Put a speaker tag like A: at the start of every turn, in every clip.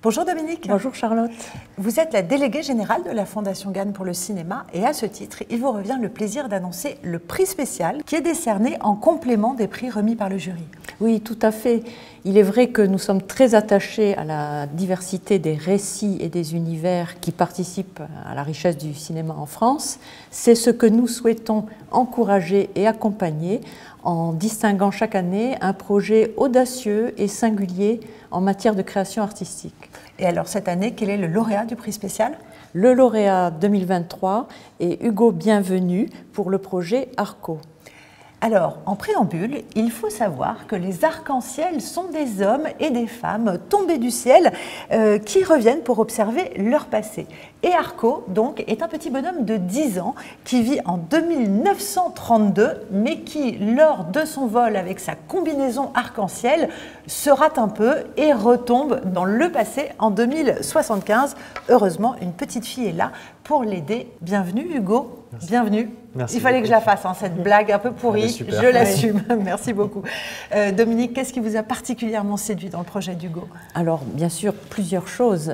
A: Bonjour Dominique.
B: Bonjour Charlotte.
A: Vous êtes la déléguée générale de la Fondation Ganes pour le cinéma et à ce titre, il vous revient le plaisir d'annoncer le prix spécial qui est décerné en complément des prix remis par le jury.
B: Oui, tout à fait. Il est vrai que nous sommes très attachés à la diversité des récits et des univers qui participent à la richesse du cinéma en France. C'est ce que nous souhaitons encourager et accompagner en distinguant chaque année un projet audacieux et singulier en matière de création artistique.
A: Et alors cette année, quel est le lauréat du prix spécial ?
B: Le lauréat 2023 est Hugo Bienvenu pour le projet Arco.
A: Alors, en préambule, il faut savoir que les arcs-en-ciel sont des hommes et des femmes tombés du ciel qui reviennent pour observer leur passé. Et Arco, donc, est un petit bonhomme de 10 ans qui vit en 2932, mais qui, lors de son vol avec sa combinaison arc-en-ciel, se rate un peu et retombe dans le passé en 2075. Heureusement, une petite fille est là pour l'aider. Bienvenue Hugo. Merci. Bienvenue.
C: Merci.
A: Il fallait que je la fasse, cette blague un peu pourrie, je l'assume.
B: Oui.
A: Merci beaucoup. Dominique, qu'est-ce qui vous a particulièrement séduit dans le projet d'Hugo ?
B: Alors, bien sûr, plusieurs choses.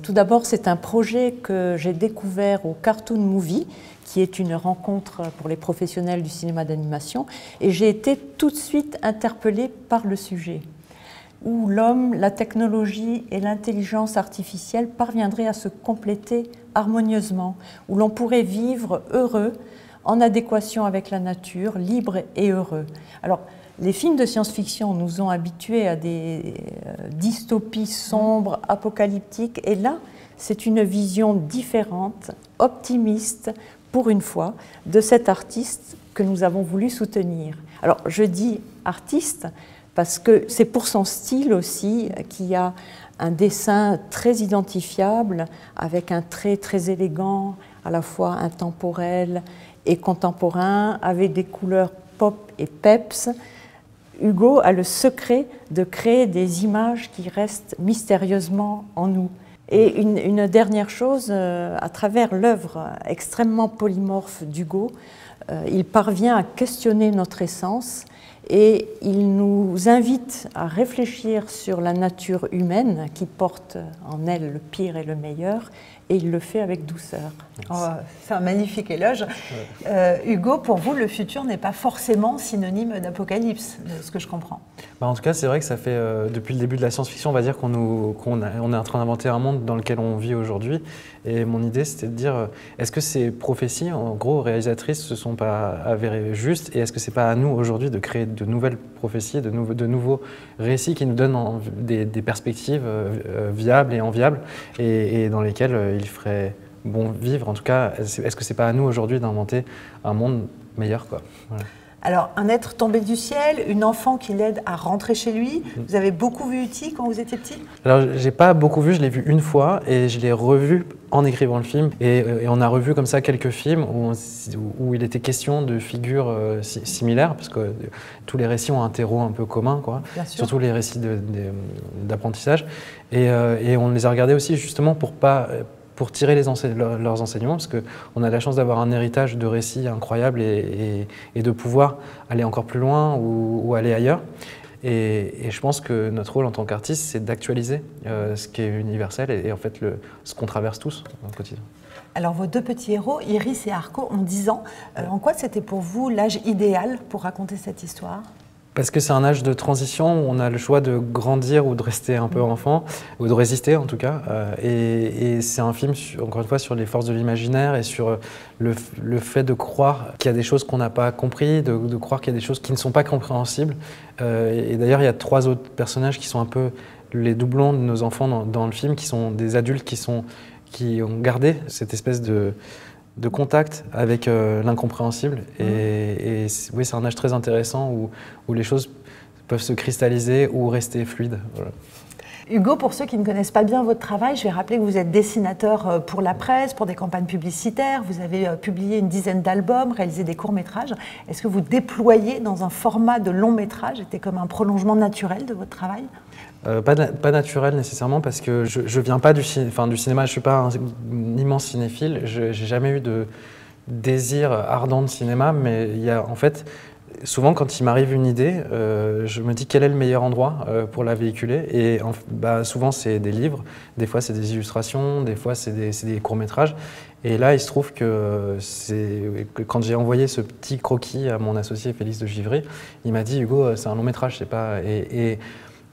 B: Tout d'abord, c'est un projet que j'ai découvert au Cartoon Movie, qui est une rencontre pour les professionnels du cinéma d'animation, et j'ai été tout de suite interpellée par le sujet, où l'homme, la technologie et l'intelligence artificielle parviendraient à se compléter harmonieusement, où l'on pourrait vivre heureux, en adéquation avec la nature, libre et heureux. Alors, les films de science-fiction nous ont habitués à des dystopies sombres, apocalyptiques, et là, c'est une vision différente, optimiste, pour une fois, de cet artiste que nous avons voulu soutenir. Alors, je dis artiste parce que c'est pour son style aussi qu'il y a un dessin très identifiable, avec un trait très élégant, à la fois intemporel et contemporain, avec des couleurs pop et peps. Hugo a le secret de créer des images qui restent mystérieusement en nous. Et une dernière chose, à travers l'œuvre extrêmement polymorphe d'Hugo, il parvient à questionner notre essence et il nous invite à réfléchir sur la nature humaine qui porte en elle le pire et le meilleur, et il le fait avec douceur.
A: Oh, c'est un magnifique éloge. Ouais. Hugo, pour vous, le futur n'est pas forcément synonyme d'apocalypse, de ce que je comprends.
C: En tout cas, c'est vrai que ça fait, depuis le début de la science-fiction, on va dire qu'on est en train d'inventer un monde dans lequel on vit aujourd'hui. Et mon idée, c'était de dire, est-ce que ces prophéties, en gros, réalisatrices, ne se sont pas avérées justes? Et est-ce que ce n'est pas à nous, aujourd'hui, de créer de nouvelles prophéties, de nouveaux récits qui nous donnent des perspectives viables et enviables, et dans lesquelles il ferait bon vivre? En tout cas, est-ce que ce n'est pas à nous, aujourd'hui, d'inventer un monde meilleur, quoi. Voilà.
A: Alors, un être tombé du ciel, une enfant qui l'aide à rentrer chez lui. Vous avez beaucoup vu E.T. quand vous étiez petit ?
C: Alors, j'ai pas beaucoup vu, je l'ai vu une fois et je l'ai revu en écrivant le film. Et on a revu comme ça quelques films où il était question de figures similaires, parce que tous les récits ont un terreau un peu commun, quoi. Surtout les récits d'apprentissage. Et on les a regardés aussi justement pour tirer leurs enseignements, parce qu'on a la chance d'avoir un héritage de récits incroyables et de pouvoir aller encore plus loin ou aller ailleurs. Et je pense que notre rôle en tant qu'artiste, c'est d'actualiser ce qui est universel et en fait ce qu'on traverse tous au quotidien.
A: Alors vos deux petits héros, Iris et Arco, ont 10 ans. En quoi c'était pour vous l'âge idéal pour raconter cette histoire ?
C: Parce que c'est un âge de transition où on a le choix de grandir ou de rester un peu enfant, ou de résister en tout cas. Et c'est un film, encore une fois, sur les forces de l'imaginaire et sur le fait de croire qu'il y a des choses qu'on n'a pas compris, de croire qu'il y a des choses qui ne sont pas compréhensibles. Et d'ailleurs, il y a 3 autres personnages qui sont un peu les doublons de nos enfants dans le film, qui sont des adultes qui ont gardé cette espèce de contact avec l'incompréhensible. Et oui, c'est un âge très intéressant où les choses peuvent se cristalliser ou rester fluides. Voilà.
A: Hugo, pour ceux qui ne connaissent pas bien votre travail, je vais rappeler que vous êtes dessinateur pour la presse, pour des campagnes publicitaires. Vous avez publié une dizaine d'albums, réalisé des courts-métrages. Est-ce que vous déployez dans un format de long-métrage? C'était comme un prolongement naturel de votre travail?
C: Pas naturel nécessairement, parce que je ne viens pas du cinéma, je ne suis pas un immense cinéphile. Je n'ai jamais eu de désir ardent de cinéma, mais il y a en fait souvent, quand il m'arrive une idée, je me dis quel est le meilleur endroit pour la véhiculer. Et souvent, c'est des livres, des fois, c'est des illustrations, des fois, c'est des courts-métrages. Et là, il se trouve que quand j'ai envoyé ce petit croquis à mon associé Félix de Givry, il m'a dit « Hugo, c'est un long-métrage, je sais pas… »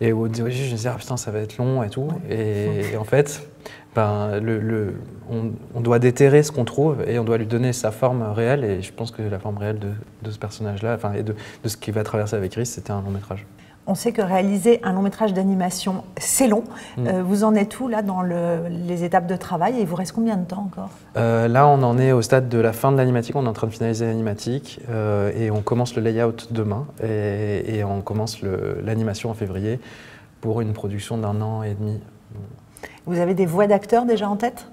C: Et au début, je me disais « Ah putain, ça va être long et tout. » Et en fait, on doit déterrer ce qu'on trouve et on doit lui donner sa forme réelle. Et je pense que la forme réelle de ce personnage-là, et de ce qu'il va traverser avec Iris, c'était un long-métrage.
A: On sait que réaliser un long-métrage d'animation, c'est long. Vous en êtes où là dans les étapes de travail et il vous reste combien de temps encore?
C: Là, on en est au stade de la fin de l'animatique. On est en train de finaliser l'animatique et on commence le layout demain et on commence l'animation en février pour une production d'1 an et demi.
A: Vous avez des voix d'acteurs déjà en tête?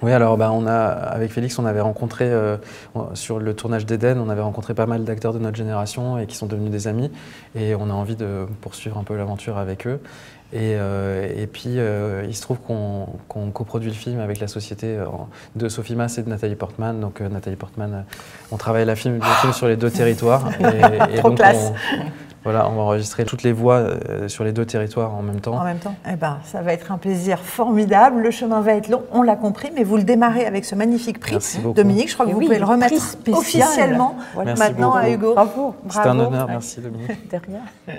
C: Oui, alors avec Félix, on avait rencontré, sur le tournage d'Éden, on avait rencontré pas mal d'acteurs de notre génération et qui sont devenus des amis. Et on a envie de poursuivre un peu l'aventure avec eux. Et puis, il se trouve qu'on coproduit le film avec la société de Sophie Masse et de Nathalie Portman. Donc Nathalie Portman, on travaille le film sur les 2 territoires. Et
A: Trop
C: donc
A: classe.
C: Voilà, on va enregistrer toutes les voix sur les 2 territoires en même temps.
A: En même temps, eh ben, ça va être un plaisir formidable. Le chemin va être long, on l'a compris, mais vous le démarrez avec ce magnifique prix.
C: Merci beaucoup.
A: Dominique, je crois que vous pouvez le remettre officiellement
C: Merci
A: maintenant
C: beaucoup.
A: à Hugo.
B: Bravo.
C: C'était un honneur, merci Dominique.
B: De rien.